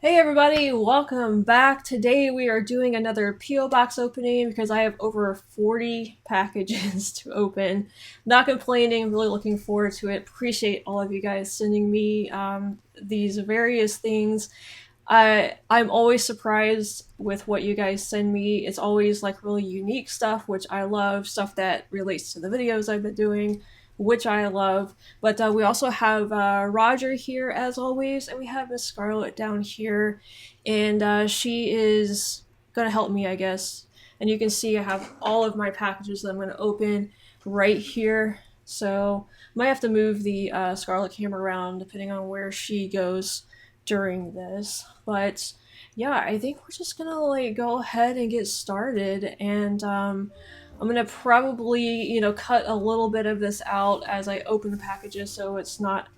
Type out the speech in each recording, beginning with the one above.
Hey everybody, welcome back. Today we are doing another P.O. Box opening because I have over 40 packages to open. Not complaining, really looking forward to it. Appreciate all of you guys sending me these various things. I'm always surprised with what you guys send me. It's always like really unique stuff, which I love, stuff that relates to the videos I've been doing, which I love. But we also have Roger here as always, and we have Miss Scarlett down here, and she is gonna help me, I guess. And you can see I have all of my packages that I'm gonna open right here. So might have to move the Scarlett camera around depending on where she goes during this. But yeah, I think we're just gonna like go ahead and get started. And I'm gonna probably, cut a little bit of this out as I open the packages so it's not,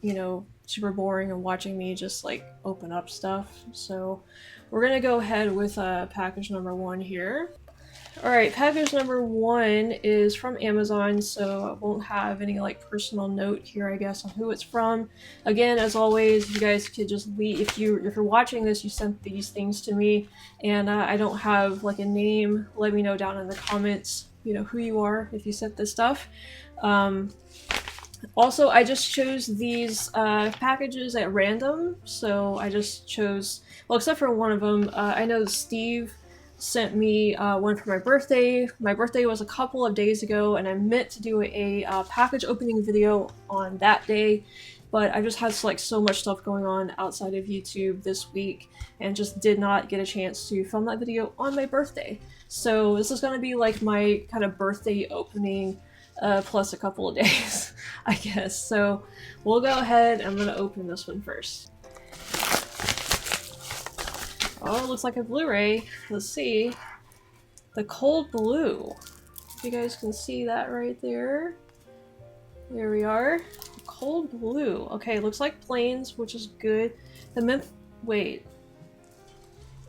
super boring and watching me just like open up stuff. So we're gonna go ahead with package number one here. Alright, package number one is from Amazon, so I won't have any like personal note here, I guess, on who it's from. Again, as always, you guys could just leave, if you're watching this, you sent these things to me, and I don't have like a name, let me know down in the comments, who you are if you sent this stuff. Also, I just chose these packages at random, so I just chose, well, except for one of them, I know Steve sent me one for my birthday. My birthday was a couple of days ago, and I meant to do a package opening video on that day, but I just had like so much stuff going on outside of YouTube this week, and just did not get a chance to film that video on my birthday. So this is going to be like my kind of birthday opening plus a couple of days, I guess. So we'll go ahead. I'm going to open this one first. Oh, it looks like a Blu-ray. Let's see. The Cold Blue. If you guys can see that right there. There we are. Cold Blue. Okay, looks like planes, which is good. Wait.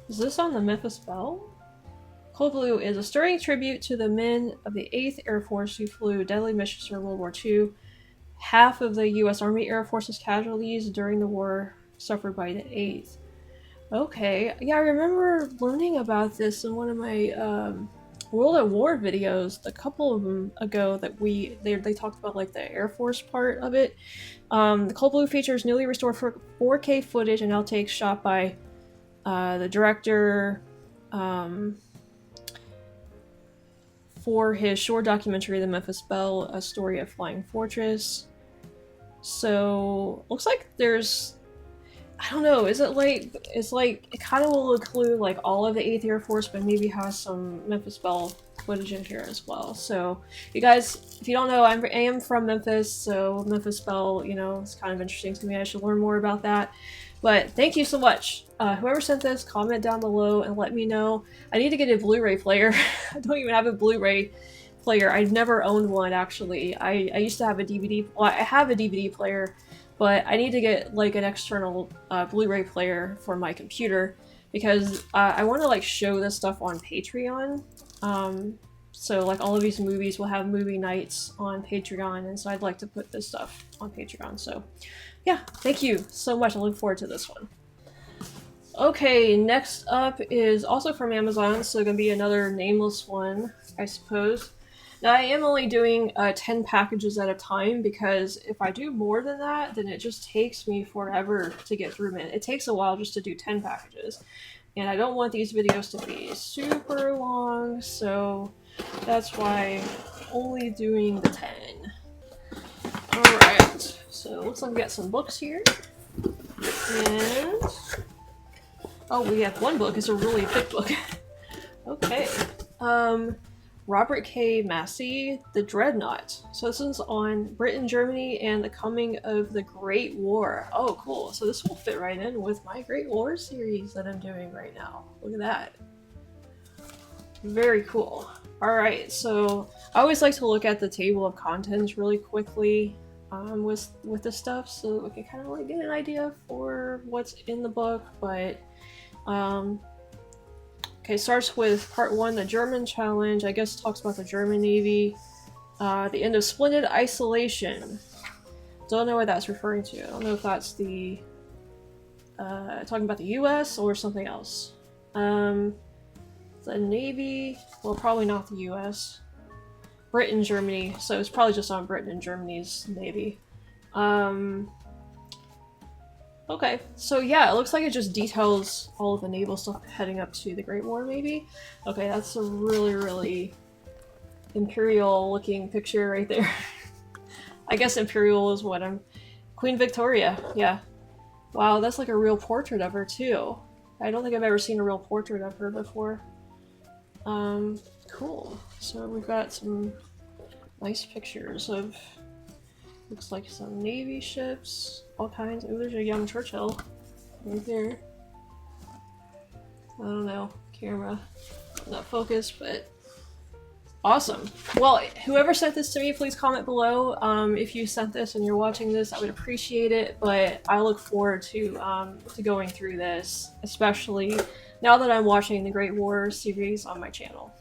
Is this on the Memphis Belle? Cold Blue is a stirring tribute to the men of the 8th Air Force who flew deadly missions during World War II. Half of the U.S. Army Air Force's casualties during the war suffered by the 8th. Okay, yeah, I remember learning about this in one of my World at War videos a couple of them ago that they talked about like the Air Force part of it. The Cold Blue features newly restored 4K footage and outtakes shot by the director for his short documentary, The Memphis Belle, A Story of Flying Fortress. So, looks like there's, I don't know, is it like, it's like, it kind of will include like all of the 8th Air Force, but maybe has some Memphis Belle footage in here as well. So, you guys, if you don't know, I am from Memphis, so Memphis Belle, it's kind of interesting to me. I should learn more about that. But thank you so much. Whoever sent this, comment down below and let me know. I need to get a Blu-ray player. I don't even have a Blu-ray player. I've never owned one, actually. I used to have a DVD. Well, I have a DVD player, but I need to get like an external Blu-ray player for my computer because I want to like show this stuff on Patreon. So like all of these movies will have movie nights on Patreon, and so I'd like to put this stuff on Patreon. So yeah, thank you so much. I look forward to this one. Okay, next up is also from Amazon, so gonna be another nameless one, I suppose. Now I am only doing 10 packages at a time because if I do more than that, then it just takes me forever to get through them. It takes a while just to do 10 packages. And I don't want these videos to be super long, so that's why I'm only doing the 10. Alright, so looks like we got some books here. And oh, we have one book. It's a really thick book. Okay. Robert K. Massey, The Dreadnought. So this one's on Britain, Germany, and the coming of the Great War. Oh, cool. So this will fit right in with my Great War series that I'm doing right now. Look at that. Very cool. Alright, so I always like to look at the table of contents really quickly with this stuff, so we can kind of like get an idea for what's in the book, but okay, starts with part 1, the German challenge. I guess talks about the German Navy. The end of splendid isolation. Don't know what that's referring to. I don't know if that's the talking about the US or something else? The Navy, well, probably not the US. Britain, Germany, so it's probably just on Britain and Germany's Navy. Okay, so yeah, it looks like it just details all of the naval stuff heading up to the Great War, maybe? Okay, that's a really, really imperial-looking picture right there. I guess imperial is what I'm... Queen Victoria, yeah. Wow, that's like a real portrait of her, too. I don't think I've ever seen a real portrait of her before. Cool. So we've got some nice pictures of... Looks like some Navy ships, all kinds. Oh, there's a young Churchill right there. I don't know, camera not focused, but awesome. Well, whoever sent this to me, please comment below. If you sent this and you're watching this, I would appreciate it, but I look forward to going through this, especially now that I'm watching the Great War series on my channel.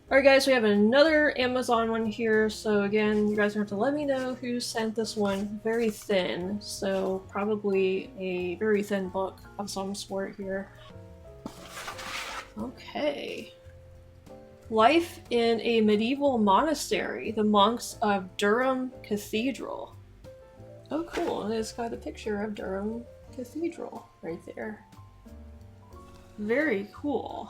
Alright guys, we have another Amazon one here, so again, you guys are going to have to let me know who sent this one. Very thin, so probably a very thin book of some sort here. Okay. Life in a medieval monastery, the monks of Durham Cathedral. Oh cool, and it's got a picture of Durham Cathedral right there. Very cool.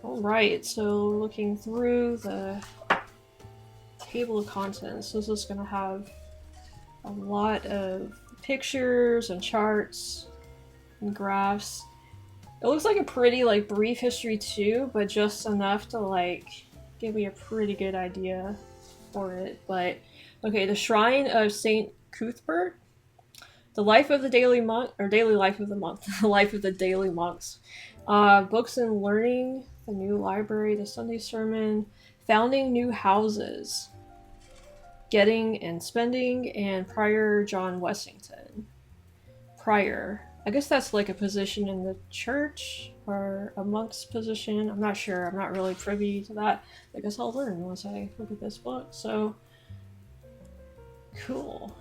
Alright, so looking through the table of contents, this is going to have a lot of pictures and charts and graphs. It looks like a pretty like brief history too, but just enough to like give me a pretty good idea for it. But okay, the Shrine of Saint Cuthbert, the life of the daily monk, or daily life of the monk, the life of the daily monks, books and learning, the new library, the Sunday sermon, founding new houses, getting and spending, and Prior John Wessington. Prior, I guess that's like a position in the church or a monk's position. I'm not sure. I'm not really privy to that. I guess I'll learn once I look at this book. So cool.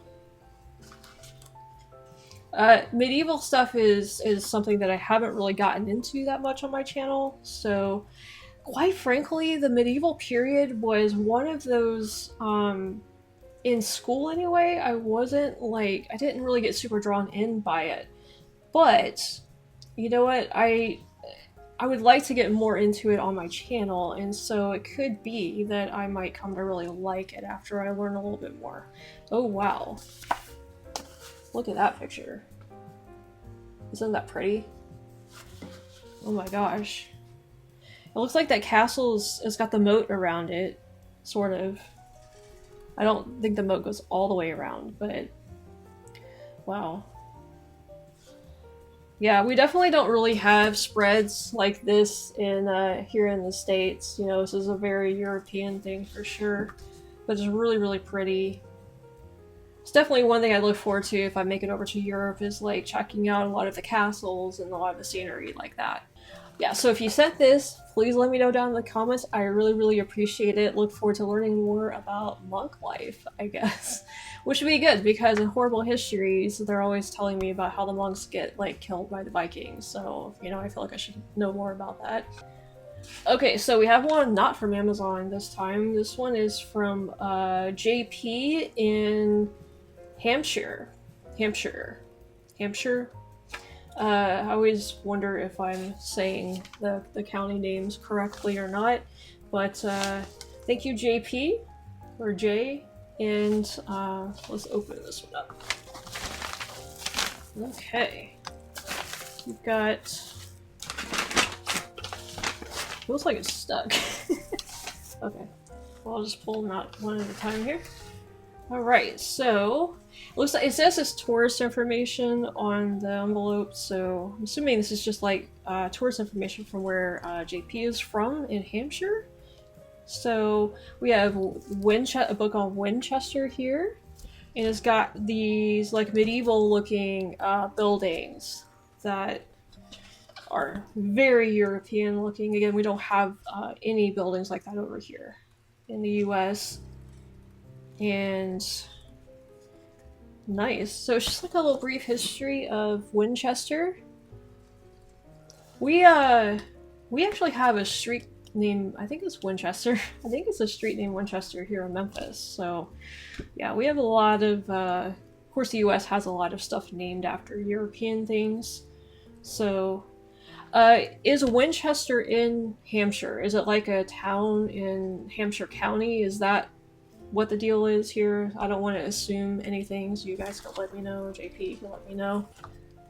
Medieval stuff is something that I haven't really gotten into that much on my channel, so quite frankly, the medieval period was one of those, in school anyway, I didn't really get super drawn in by it, but, you know what, I would like to get more into it on my channel, and so it could be that I might come to really like it after I learn a little bit more. Oh wow. Look at that picture. Isn't that pretty? Oh my gosh. It looks like that castle's got the moat around it, sort of. I don't think the moat goes all the way around, but wow. Yeah, we definitely don't really have spreads like this in here in the States. You know, this is a very European thing for sure, but it's really, really pretty. It's definitely one thing I look forward to if I make it over to Europe, is like checking out a lot of the castles and a lot of the scenery like that. Yeah, so if you sent this, please let me know down in the comments. I really, really appreciate it. Look forward to learning more about monk life, I guess. Which would be good, because in horrible histories, they're always telling me about how the monks get, like, killed by the Vikings. So, you know, I feel like I should know more about that. Okay, so we have one not from Amazon this time. This one is from JP in Hampshire. I always wonder if I'm saying the county names correctly or not, but thank you JP, or J, and let's open this one up. Okay. We've got... Feels like it's stuck. Okay. Well, I'll just pull them out one at a time here. Alright, so looks like it says it's tourist information on the envelope, so I'm assuming this is just like tourist information from where JP is from in Hampshire. So we have a book on Winchester here, and it's got these like medieval looking buildings that are very European looking. Again, we don't have any buildings like that over here in the US. And Nice. So it's just like a little brief history of Winchester. We actually have a street named, I think it's Winchester. I think it's a street named Winchester here in Memphis. So yeah, we have a lot of course the US has a lot of stuff named after European things. So is Winchester in Hampshire? Is it like a town in Hampshire County? Is that what the deal is here? I don't want to assume anything, so you guys can let me know. JP can let me know.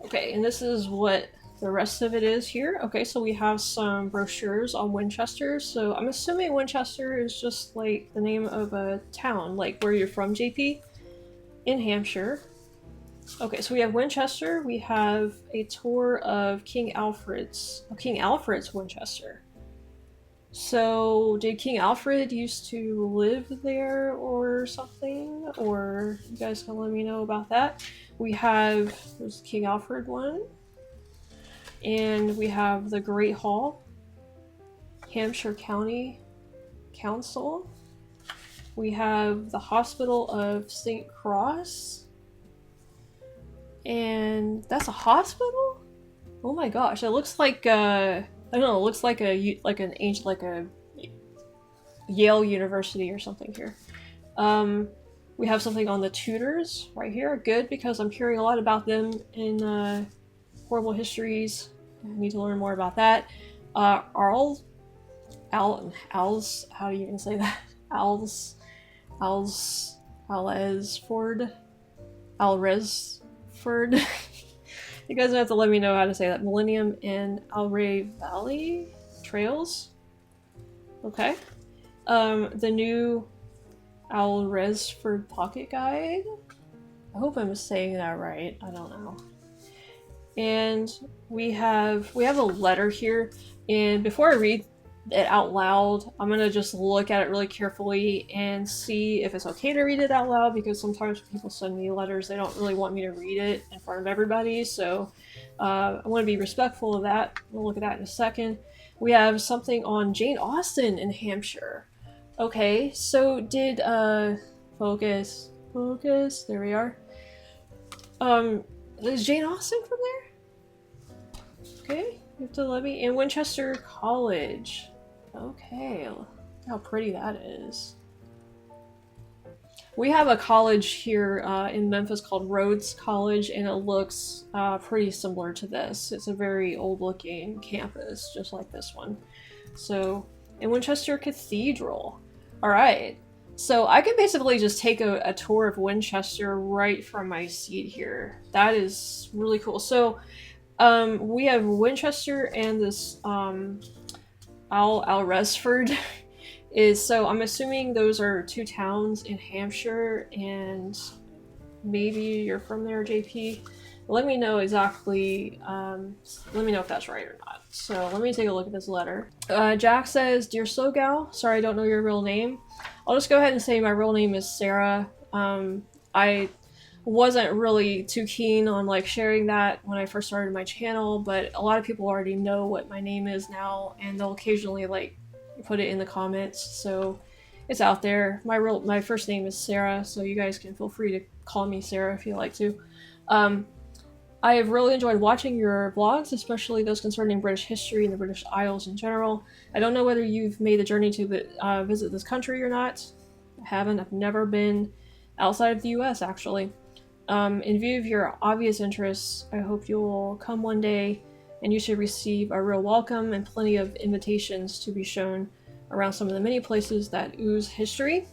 Okay, and this is what the rest of it is here. Okay, so we have some brochures on Winchester. So I'm assuming Winchester is just like the name of a town, like where you're from, JP, in Hampshire. Okay, so we have Winchester. We have a tour of King Alfred's Winchester. So did King Alfred used to live there or something? Or you guys can let me know about that. We have, there's King Alfred one. And we have the Great Hall, Hampshire County Council. We have the Hospital of St. Cross. And that's a hospital? Oh my gosh, it looks like I don't know, it looks like a Yale University or something here. We have something on the Tudors right here. Good, because I'm hearing a lot about them in Horrible Histories. I need to learn more about that. Owls, how do you even say that? Alresford. You guys have to let me know how to say that. Millennium and Alray Valley Trails. Okay. The new Alresford Pocket Guide. I hope I'm saying that right. I don't know. And we have a letter here, and before I read it out loud, I'm gonna just look at it really carefully and see if it's okay to read it out loud, because sometimes people send me letters, they don't really want me to read it in front of everybody, so I want to be respectful of that. We'll look at that in a second. We have something on Jane Austen in Hampshire. Okay, so did focus, there we are. Is Jane Austen from there? Okay, you have to let me. In Winchester College. Okay, look how pretty that is. We have a college here in Memphis called Rhodes College, and it looks pretty similar to this. It's a very old-looking campus, just like this one. So, in Winchester Cathedral. Alright, so I can basically just take a tour of Winchester right from my seat here. That is really cool. So, we have Winchester and this Alresford is, so I'm assuming those are two towns in Hampshire, and maybe you're from there, JP. Let me know exactly, let me know if that's right or not. So let me take a look at this letter. Jack says, "Dear SoGal, sorry I don't know your real name. I'll just go ahead and say my real name is Sarah. I wasn't really too keen on like sharing that when I first started my channel, but a lot of people already know what my name is now, and they'll occasionally like put it in the comments, so it's out there. My first name is Sarah, so you guys can feel free to call me Sarah if you like to. I have really enjoyed watching your vlogs, especially those concerning British history and the British Isles in general. I don't know whether you've made the journey to visit this country or not. I haven't. I've never been outside of the US, actually. In view of your obvious interests, I hope you'll come one day, and you should receive a real welcome and plenty of invitations to be shown around some of the many places that ooze history.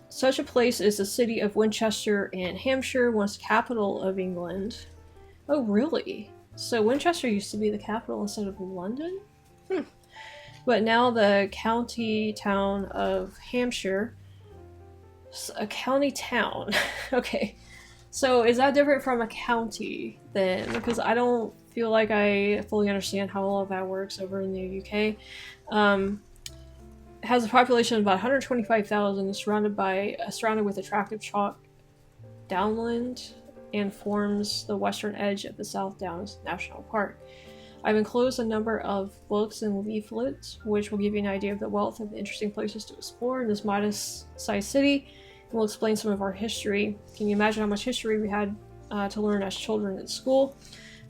Such a place is the city of Winchester in Hampshire, once capital of England." Oh, really? So Winchester used to be the capital instead of London? But now the county town of Hampshire. A county town. Okay. So is that different from a county then? Because I don't feel like I fully understand how all of that works over in the UK. It has a population of about 125,000, surrounded with attractive chalk downland, and forms the western edge of the South Downs National Park. I've enclosed a number of books and leaflets, which will give you an idea of the wealth of interesting places to explore in this modest-sized city. We'll explain some of our history. Can you imagine how much history we had to learn as children in school?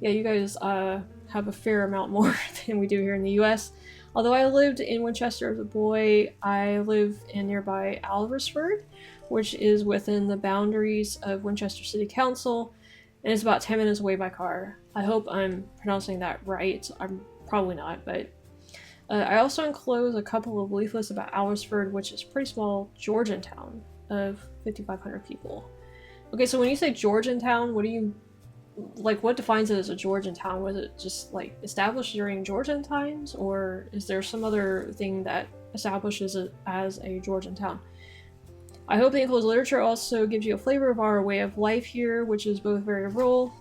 Yeah, you guys have a fair amount more than we do here in the US. Although I lived in Winchester as a boy, I live in nearby Alresford, which is within the boundaries of Winchester City Council, and it's about 10 minutes away by car. I hope I'm pronouncing that right. I'm probably not, but I also enclose a couple of leaflets about Alresford, which is a pretty small Georgian town of 5,500 people. Okay, so when you say Georgian town, what do you like? What defines it as a Georgian town? Was it just like established during Georgian times, or is there some other thing that establishes it as a Georgian town? I hope the enclosed literature also gives you a flavor of our way of life here, which is both very rural.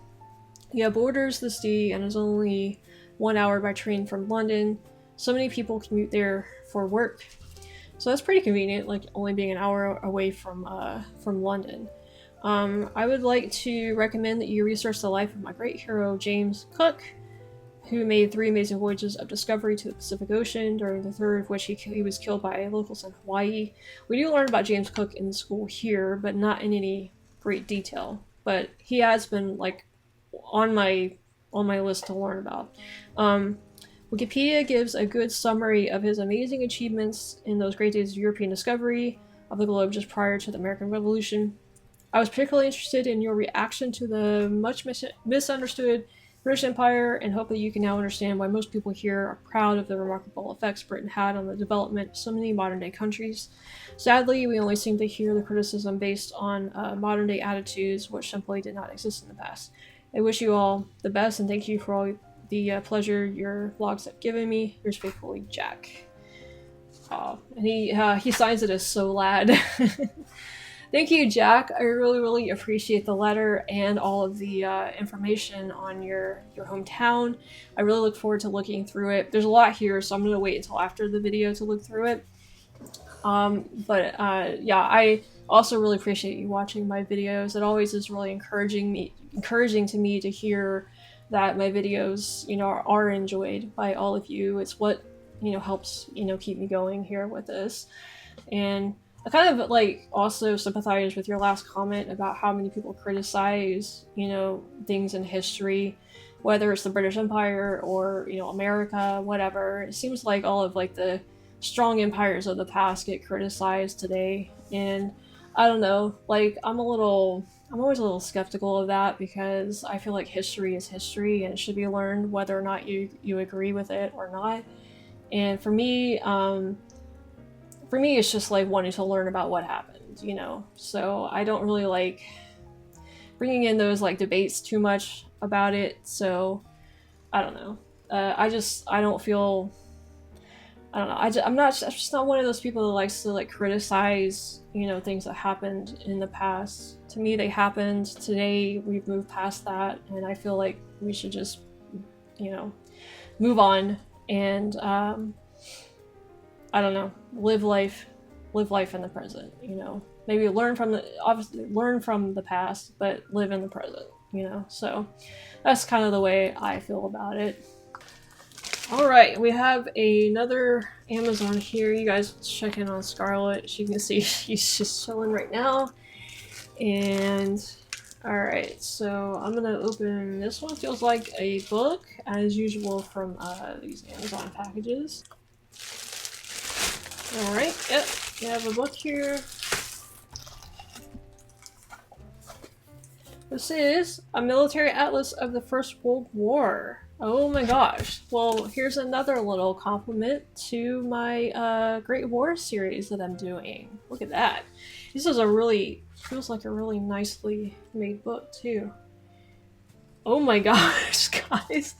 Yeah, borders the sea and is only 1 hour by train from London. So many people commute there for work, so that's pretty convenient. Like only being an hour away from London. I would like to recommend that you research the life of my great hero James Cook, who made 3 amazing voyages of discovery to the Pacific Ocean, during the third of which he was killed by locals in Hawaii. We do learn about James Cook in school here, but not in any great detail. But he has been like on my list to learn about. Wikipedia gives a good summary of his amazing achievements in those great days of European discovery of the globe just prior to the American Revolution. I was particularly interested in your reaction to the much misunderstood British Empire, and hope that you can now understand why most people here are proud of the remarkable effects Britain had on the development of so many modern-day countries. Sadly, we only seem to hear the criticism based on modern-day attitudes, which simply did not exist in the past. I wish you all the best, and thank you for all the pleasure your vlogs have given me. Yours faithfully, Jack. Oh, and he signs it as so lad. Thank you, Jack. I really, really appreciate the letter and all of the information on your hometown. I really look forward to looking through it. There's a lot here, so I'm going to wait until after the video to look through it. Yeah, I also really appreciate you watching my videos. It always is really encouraging to me to hear that my videos, you know, are enjoyed by all of you. It's what, you know, helps, you know, keep me going here with this. And I kind of like also sympathize with your last comment about how many people criticize, you know, things in history, whether it's the British Empire or, you know, America, whatever. It seems like all of like the strong empires of the past get criticized today, and I don't know, like I'm always a little skeptical of that, because I feel like history is history and it should be learned whether or not you agree with it or not. And for me, it's just like wanting to learn about what happened, you know? So I don't really like bringing in those like debates too much about it. So I don't know. I don't feel, I don't know. I'm just not one of those people that likes to like criticize, you know, things that happened in the past. To me, they happened. Today, we've moved past that, and I feel like we should just, you know, move on and I don't know, live life in the present, you know. Maybe learn from the past, but live in the present, you know. So that's kind of the way I feel about it. All right, we have another Amazon here. You guys check in on Scarlett. As you can see, she's just chilling right now. And all right, so I'm gonna open this one. Feels like a book, as usual, from these Amazon packages. Alright, yep, we have a book here. This is a military atlas of the First World War. Oh my gosh. Well, here's another little compliment to my Great War series that I'm doing. Look at that. This is feels like a really nicely made book too. Oh my gosh, guys.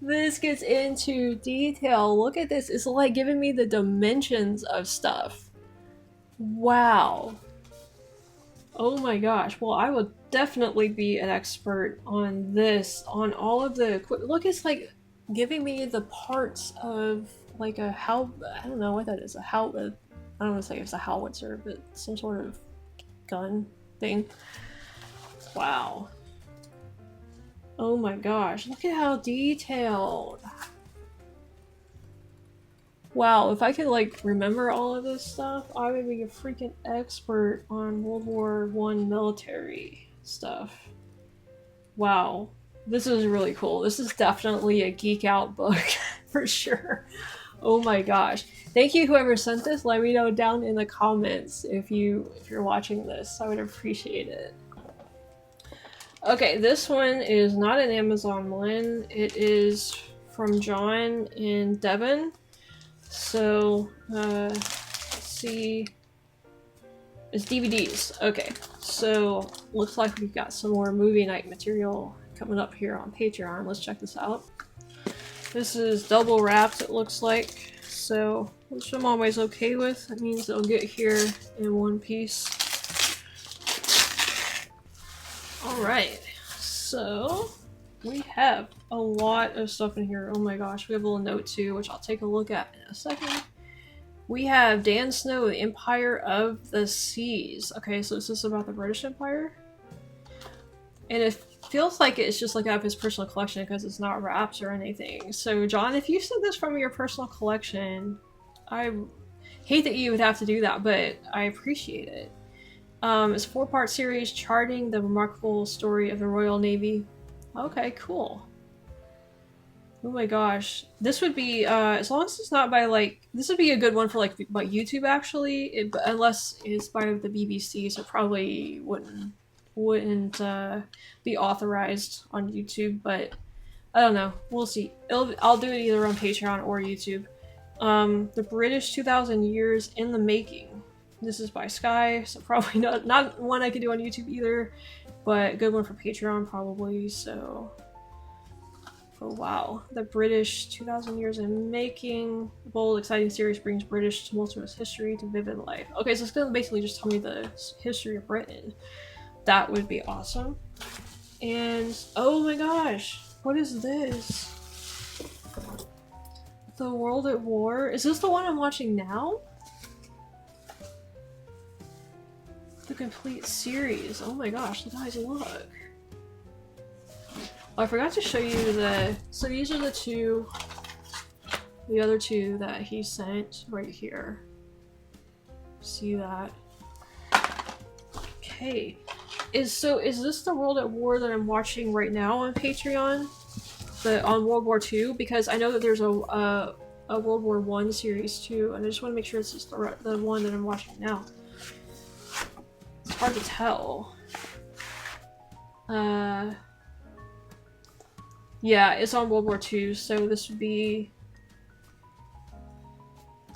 This gets into detail. Look at this. It's like giving me the dimensions of stuff. Wow. Oh my gosh. Well, I will definitely be an expert on this, on all of the equipment. Look, it's like giving me the parts of like I don't know what that is. I don't want to say it's a howitzer, but some sort of gun thing. Wow. Oh my gosh, look at how detailed. Wow, if I could like remember all of this stuff, I would be a freaking expert on World War One military stuff. Wow, this is really cool. This is definitely a geek out book for sure. Oh my gosh. Thank you whoever sent this. Let me know down in the comments if you're watching this. I would appreciate it. Okay, this one is not an Amazon one. It is from John in Devon. So, let's see. It's DVDs. Okay, so looks like we've got some more movie night material coming up here on Patreon. Let's check this out. This is double wrapped, it looks like. So, which I'm always okay with. That means they'll get here in one piece. Alright, so we have a lot of stuff in here. Oh my gosh, we have a little note too, which I'll take a look at in a second. We have Dan Snow, the Empire of the Seas. Okay, so is this about the British Empire? And it feels like it's just like out of his personal collection because it's not wrapped or anything. So John, if you sent this from your personal collection, I hate that you would have to do that, but I appreciate it. It's a 4-part series charting the remarkable story of the Royal Navy. Okay, cool. Oh my gosh. This would be, as long as it's not by like, this would be a good one for like YouTube actually, unless it's by the BBC, so it probably wouldn't be authorized on YouTube, but I don't know. We'll see. I'll do it either on Patreon or YouTube. The British 2000 Years in the Making. This is by Sky, so probably not one I could do on YouTube either, but a good one for Patreon probably, so... Oh wow. The British 2000 Years in Making. The bold, exciting series brings British tumultuous history to vivid life. Okay, so it's gonna basically just tell me the history of Britain. That would be awesome. And, oh my gosh, what is this? The World at War? Is this the one I'm watching now? The complete series. Oh my gosh, guys, look. Oh, I forgot to show you the... So these are the other two that he sent right here. See that? Okay. Is this the World at War that I'm watching right now on Patreon? On World War II? Because I know that there's a World War I series too, and I just want to make sure this is the one that I'm watching now. It's hard to tell. Yeah, it's on World War II, so this would be...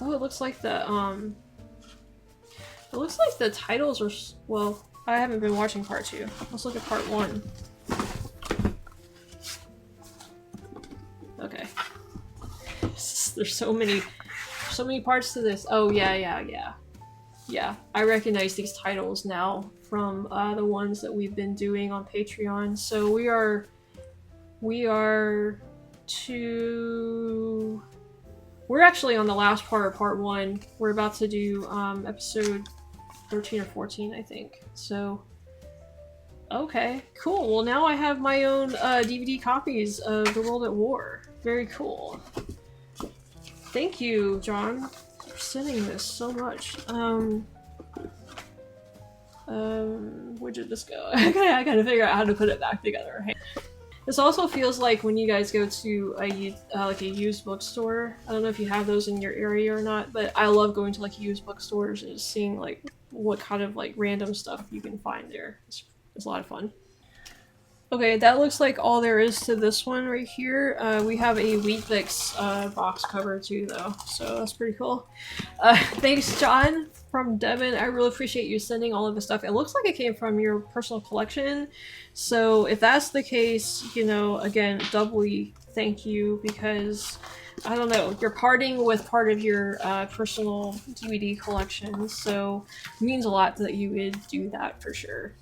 Oh, it looks like the, It looks like the titles are... Well, I haven't been watching part 2. Let's look at part 1. Okay. There's so many parts to this. Oh, yeah. Yeah, I recognize these titles now from the ones that we've been doing on Patreon. So we are we're actually on the last part of part 1. We're about to do episode 13 or 14, I think. So, okay, cool. Well, now I have my own DVD copies of The World at War. Very cool. Thank you, John, for sending this so much. Where did this go? I gotta figure out how to put it back together. This also feels like when you guys go to like a used bookstore. I don't know if you have those in your area or not, but I love going to like used bookstores and just seeing like what kind of like random stuff you can find there. It's a lot of fun. Okay, that looks like all there is to this one right here. We have a Weet-Bix box cover too though, so that's pretty cool. Thanks, John from Devon. I really appreciate you sending all of this stuff. It looks like it came from your personal collection, so if that's the case, you know, again, doubly thank you, because I don't know, you're parting with part of your personal DVD collection, so it means a lot that you would do that for sure.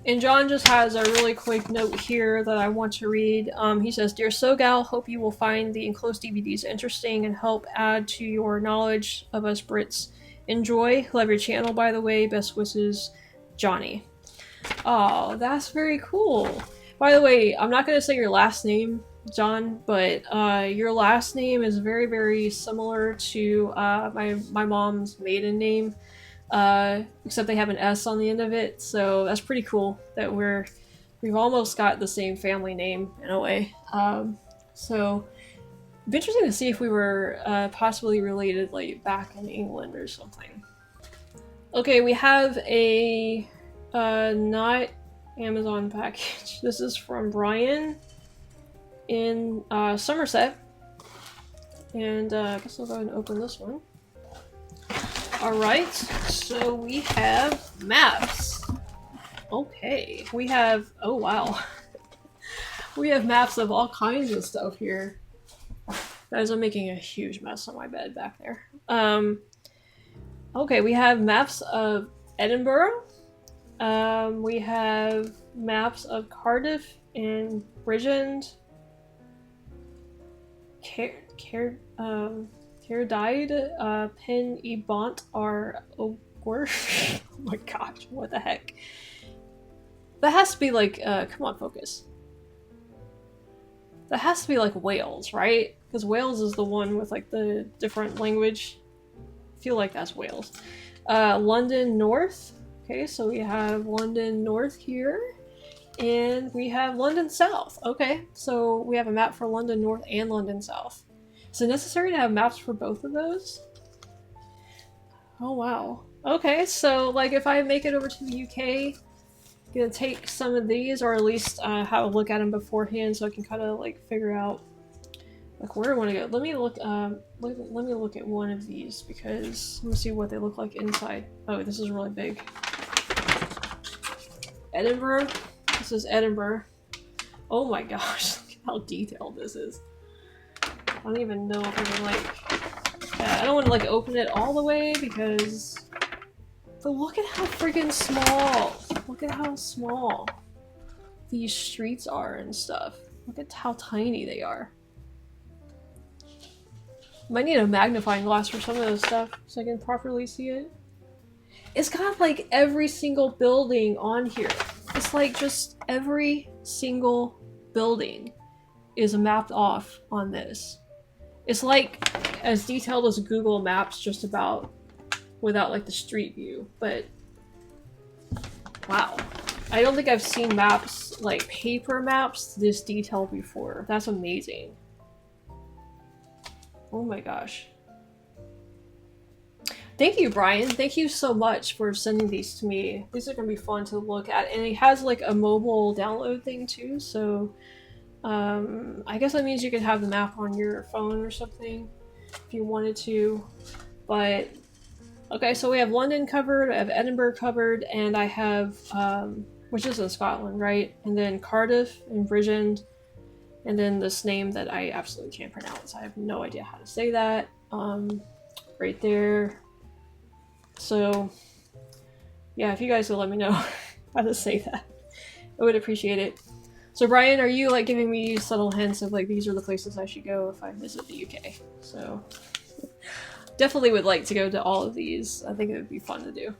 And John just has a really quick note here that I want to read. He says, "Dear SoGal, hope you will find the enclosed DVDs interesting and help add to your knowledge of us Brits. Enjoy. Love your channel, by the way. Best wishes, Johnny." Oh, that's very cool. By the way, I'm not going to say your last name John, but your last name is very, very similar to my mom's maiden name, except they have an S on the end of it. So that's pretty cool that we've almost got the same family name in a way. So it'd be interesting to see if we were possibly related, like back in England or something. Okay, we have a not Amazon package. This is from Brian in Somerset, and I guess I'll go ahead and open this one. Alright, so we have maps. Okay, we have, oh wow. We have maps of all kinds of stuff here. Guys, I'm making a huge mess on my bed back there. Okay, we have maps of Edinburgh. We have maps of Cardiff and Bridgend. Cairdyde, Pen Ebont are Ogwer. Oh my gosh, what the heck? That has to be like, come on, focus. That has to be like Wales, right? Because Wales is the one with like the different language. I feel like that's Wales. London North. Okay, so we have London North here. And we have London South. Okay, so we have a map for London North and London South. Is it necessary to have maps for both of those? Oh wow. Okay, so like if I make it over to the UK, I'm gonna take some of these, or at least have a look at them beforehand, so I can kind of like figure out like where I want to go. Let me look. Let me look at one of these because let me see what they look like inside. Oh, this is really big. Edinburgh. This is Edinburgh. Oh my gosh, look at how detailed this is. I don't even know if I can like... I don't want to like open it all the way because... But look at how freaking small! Look at how small these streets are and stuff. Look at how tiny they are. Might need a magnifying glass for some of this stuff so I can properly see it. It's got like every single building on here. It's like just every single building is mapped off on this. It's like as detailed as Google Maps just about without like the street view, but wow. I don't think I've seen maps, like paper maps, this detailed before. That's amazing. Oh my gosh. Thank you, Brian. Thank you so much for sending these to me. These are going to be fun to look at. And it has like a mobile download thing too, so I guess that means you could have the map on your phone or something if you wanted to. But okay, so we have London covered, I have Edinburgh covered, and I have, which is in Scotland, right? And then Cardiff and Bridgend, and then this name that I absolutely can't pronounce. I have no idea how to say that. Right there. So, yeah, if you guys would let me know how to say that, I would appreciate it. So, Brian, are you like giving me subtle hints of like these are the places I should go if I visit the UK? So, definitely would like to go to all of these. I think it would be fun to do.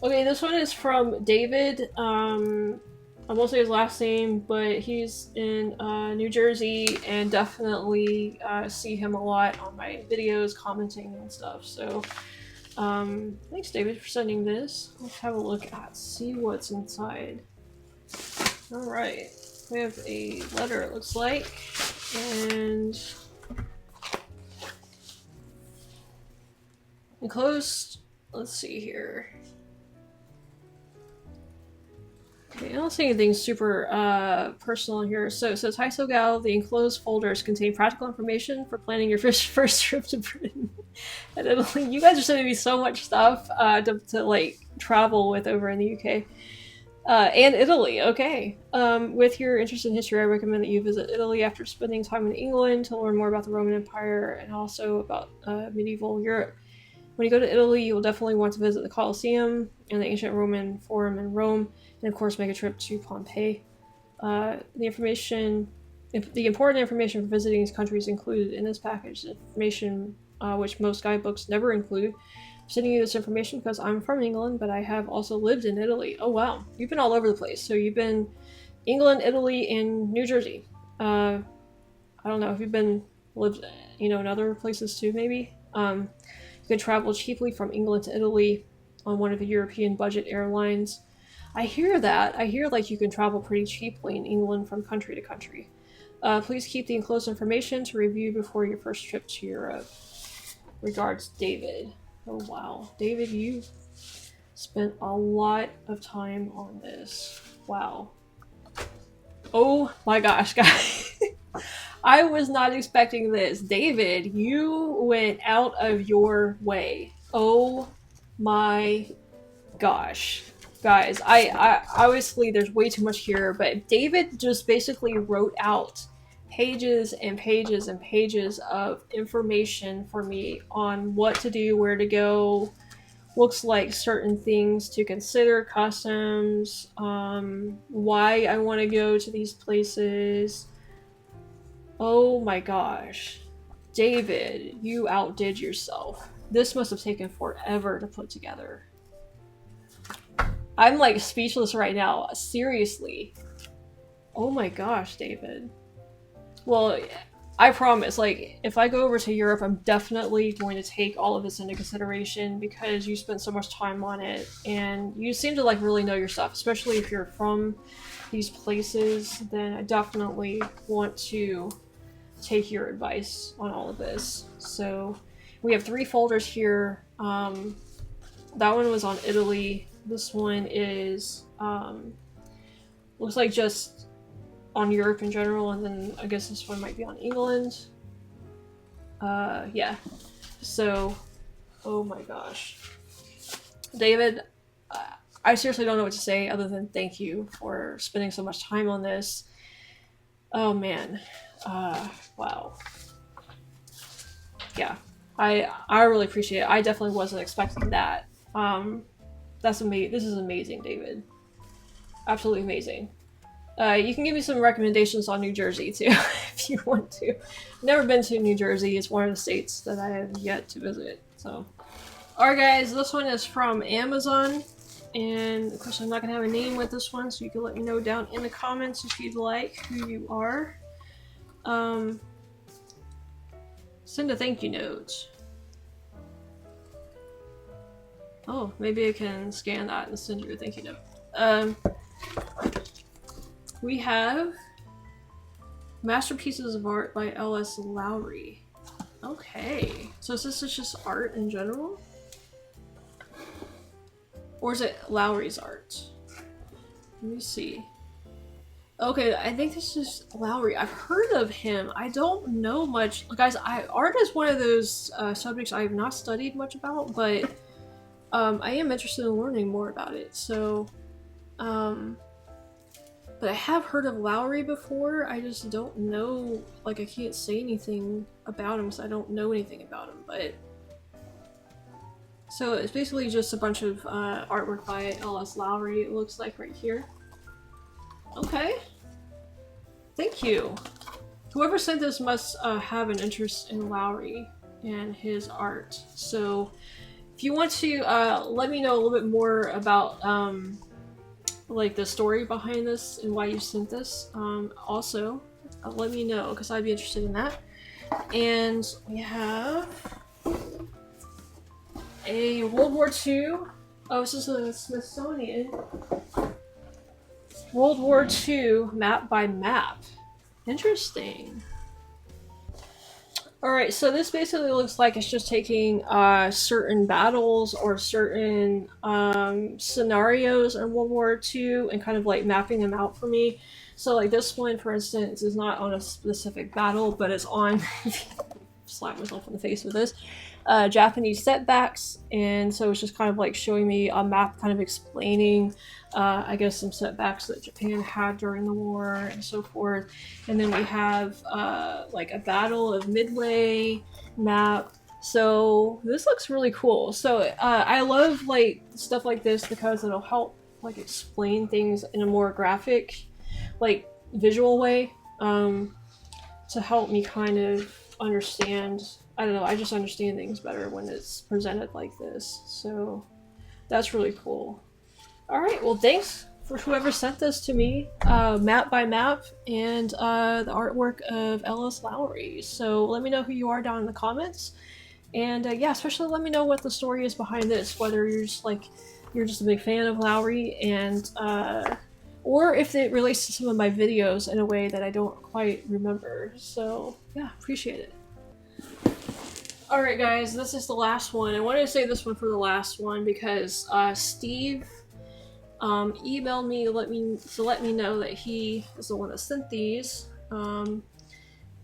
Okay, this one is from David. I won't say his last name, but he's in New Jersey, and definitely see him a lot on my videos, commenting and stuff. So, thanks, David, for sending this. Let's have a look at, see what's inside. All right, we have a letter, it looks like, and enclosed. Let's see here. Okay, I don't see anything super personal here. So it says, "Hi SoGal, the enclosed folders contain practical information for planning your first trip to Britain and Italy." You guys are sending me so much stuff to like travel with over in the UK. And Italy, okay. With your interest in history, I recommend that you visit Italy after spending time in England to learn more about the Roman Empire and also about medieval Europe. When you go to Italy, you will definitely want to visit the Colosseum and the ancient Roman Forum in Rome, and of course make a trip to Pompeii. The important information for visiting these countries included in this package, information which most guidebooks never include. I'm sending you this information because I'm from England, but I have also lived in Italy. Oh wow, you've been all over the place. So you've been England, Italy, and New Jersey. I don't know if you've lived, you know, in other places too, maybe. You can travel cheaply from England to Italy on one of the European budget airlines. I hear that. I hear like you can travel pretty cheaply in England from country to country. Please keep the enclosed information to review before your first trip to Europe. Regards, David. Oh wow. David, you spent a lot of time on this. Wow. Oh my gosh, guys. I was not expecting this. David, you went out of your way. Oh my gosh. Guys, I obviously there's way too much here, but David just basically wrote out pages and pages and pages of information for me on what to do, where to go, looks like certain things to consider, customs, why I want to go to these places. Oh my gosh. David, you outdid yourself. This must have taken forever to put together. I'm like speechless right now. Seriously. Oh my gosh, David. Well, I promise, like, if I go over to Europe, I'm definitely going to take all of this into consideration because you spent so much time on it and you seem to like really know your stuff, especially if you're from these places, then I definitely want to take your advice on all of this. So we have 3 folders here. That one was on Italy. This one is looks like just on Europe in general, and then I guess this one might be on England. Yeah. So, oh my gosh. David, I seriously don't know what to say other than thank you for spending so much time on this. Oh man. Wow. Yeah. I really appreciate it. I definitely wasn't expecting that. That's amazing. This is amazing, David. Absolutely amazing. You can give me some recommendations on New Jersey too, if you want to. Never been to New Jersey. It's one of the states that I have yet to visit. So, alright guys, this one is from Amazon. And of course I'm not going to have a name with this one, so you can let me know down in the comments if you'd like who you are. Send a thank you note. Oh, maybe I can scan that and send you a thank you note. We have Masterpieces of Art by Ellis Lowry. Okay, so is this just art in general? Or is it Lowry's art? Let me see. Okay, I think this is Lowry. I've heard of him. I don't know much. Guys, art is one of those subjects I have not studied much about, but I am interested in learning more about it. So, but I have heard of Lowry before. I just don't know, like I can't say anything about him because I don't know anything about him, but... So it's basically just a bunch of artwork by Ellis Lowry, it looks like right here. Okay. Thank you. Whoever sent this must have an interest in Lowry and his art. So if you want to let me know a little bit more about like the story behind this and why you sent this, also let me know because I'd be interested in that. And we have a World War II. Oh, this is a Smithsonian. World War II map by map. Interesting. Alright, so this basically looks like it's just taking certain battles or certain scenarios in World War II and kind of like mapping them out for me. So like this one, for instance, is not on a specific battle, but it's on... slap myself in the face with this. Japanese setbacks, and so it's just kind of like showing me a map kind of explaining I guess some setbacks that Japan had during the war and so forth. And then we have like a battle of Midway Map. So this looks really cool. So I love like stuff like this because it'll help like explain things in a more graphic, like visual way, to help me kind of understand. I don't know, I just understand things better when it's presented like this. So that's really cool. Alright, well thanks for whoever sent this to me, map by map, and the artwork of Ellis Lowry. So let me know who you are down in the comments, and yeah, especially let me know what the story is behind this. Whether you're just like you're just a big fan of Lowry, and or if it relates to some of my videos in a way that I don't quite remember. So yeah, appreciate it. Alright guys, this is the last one. I wanted to say this one for the last one because Steve emailed me to let me know that he is the one that sent these,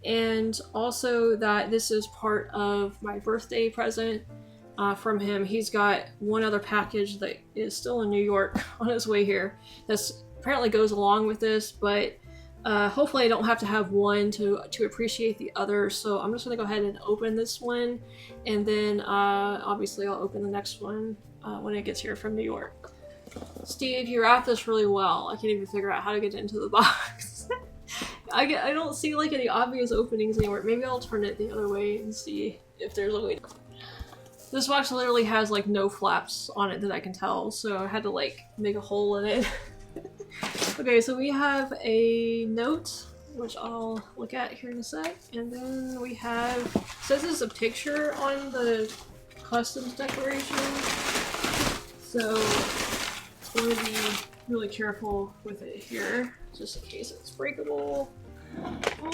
and also that this is part of my birthday present from him. He's got one other package that is still in New York on his way here. This apparently goes along with this, but hopefully I don't have to have one to appreciate the other, so I'm just going to go ahead and open this one, and then obviously I'll open the next one when it gets here from New York. Steve, you wrapped this really well. I can't even figure out how to get into the box. I don't see like any obvious openings anywhere. Maybe I'll turn it the other way and see if there's a way to... This box literally has like no flaps on it that I can tell, so I had to like make a hole in it. Okay, so we have a note, which I'll look at here in a sec, and then we have, it says there's a picture on the customs declaration, so I'm going to be really careful with it here, just in case it's breakable.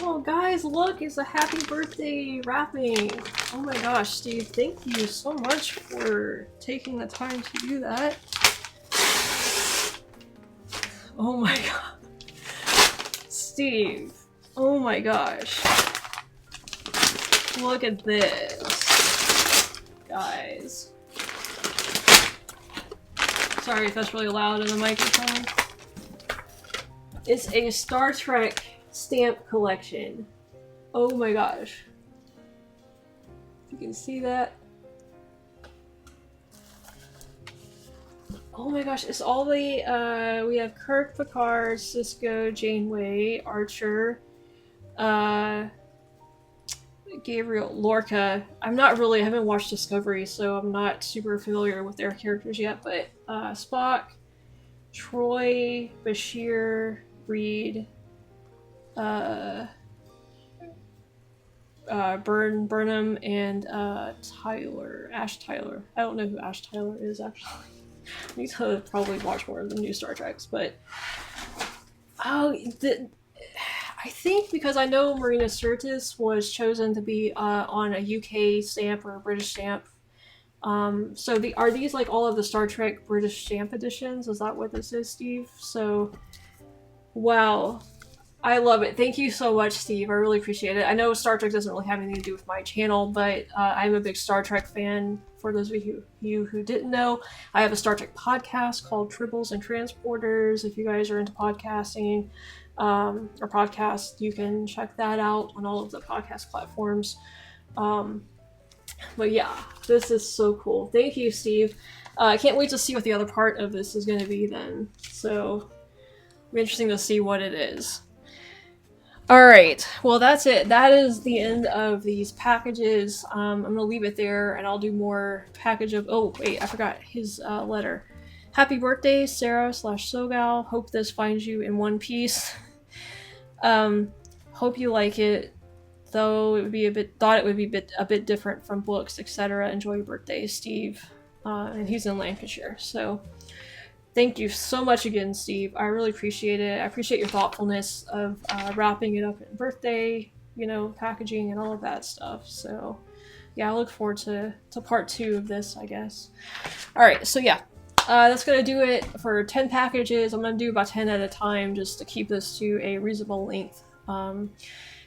Oh guys, look, it's a happy birthday wrapping! Oh my gosh, Steve, thank you so much for taking the time to do that. Oh my god. Steve. Oh my gosh. Look at this. Guys. Sorry if that's really loud in the microphone. It's a Star Trek stamp collection. Oh my gosh. If you can see that. Oh my gosh, it's all the, we have Kirk, Picard, Sisko, Janeway, Archer, Gabriel, Lorca. I haven't watched Discovery, so I'm not super familiar with their characters yet, but Spock, Troy, Bashir, Reed, Burnham, and Tyler, Ash Tyler. I don't know who Ash Tyler is, actually. I need to probably watch more of the new Star Treks, but I think because I know Marina Sirtis was chosen to be on a UK stamp or a British stamp. So are these like all of the Star Trek British stamp editions? Is that what this is, Steve? So, wow. I love it. Thank you so much, Steve. I really appreciate it. I know Star Trek doesn't really have anything to do with my channel, but I'm a big Star Trek fan. For those of you who didn't know, I have a Star Trek podcast called Tribbles and Transporters. If you guys are into podcasting or podcasts, you can check that out on all of the podcast platforms. But yeah, this is so cool. Thank you, Steve. I can't wait to see what the other part of this is going to be then. So it'll be interesting to see what it is. Alright, well that's it. That is the end of these packages. I'm gonna leave it there and I'll do more package of- oh wait, I forgot his letter. Happy birthday, Sarah/SoGal. Hope this finds you in one piece. Hope you like it, though it would be thought it would be a bit different from books, etc. Enjoy your birthday, Steve. And he's in Lancashire, so thank you so much again, Steve. I really appreciate it. I appreciate your thoughtfulness of wrapping it up in birthday, you know, packaging and all of that stuff. So yeah, I look forward to part 2 of this, I guess. Alright, so yeah, that's gonna do it for 10 packages. I'm gonna do about 10 at a time just to keep this to a reasonable length. And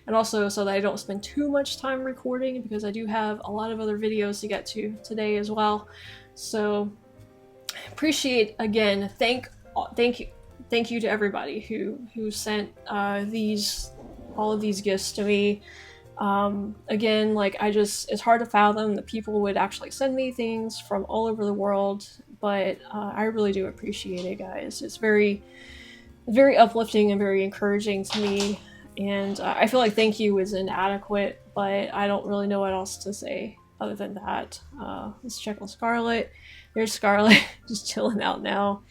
also so that I don't spend too much time recording, because I do have a lot of other videos to get to today as well. So appreciate, again, thank you to everybody who sent all of these gifts to me. Again, like it's hard to fathom that people would actually send me things from all over the world, but I really do appreciate it, guys. It's very, very uplifting and very encouraging to me, and I feel like thank you is inadequate, but I don't really know what else to say other than that. Let's check on Scarlet. There's Scarlet, just chilling out now.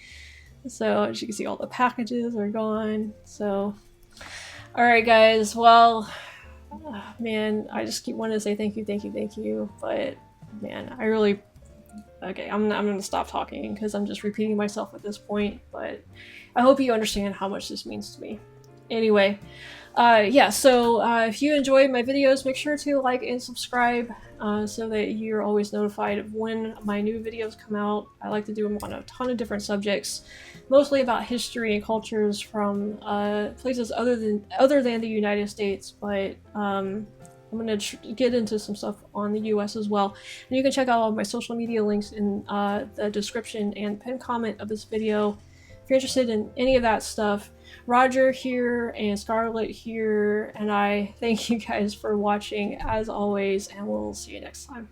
So as you can see, all the packages are gone. So, all right, guys. Well, man, I just keep wanting to say thank you, thank you, thank you. But man, I really okay. I'm gonna stop talking because I'm just repeating myself at this point. But I hope you understand how much this means to me. Anyway, yeah. So if you enjoy my videos, make sure to like and subscribe so that you're always notified of when my new videos come out. I like to do them on a ton of different subjects, mostly about history and cultures from places other than the United States. But I'm gonna get into some stuff on the U.S. as well. And you can check out all my social media links in the description and pinned comment of this video if you're interested in any of that stuff. Roger here and Scarlett here, and I thank you guys for watching as always, and we'll see you next time.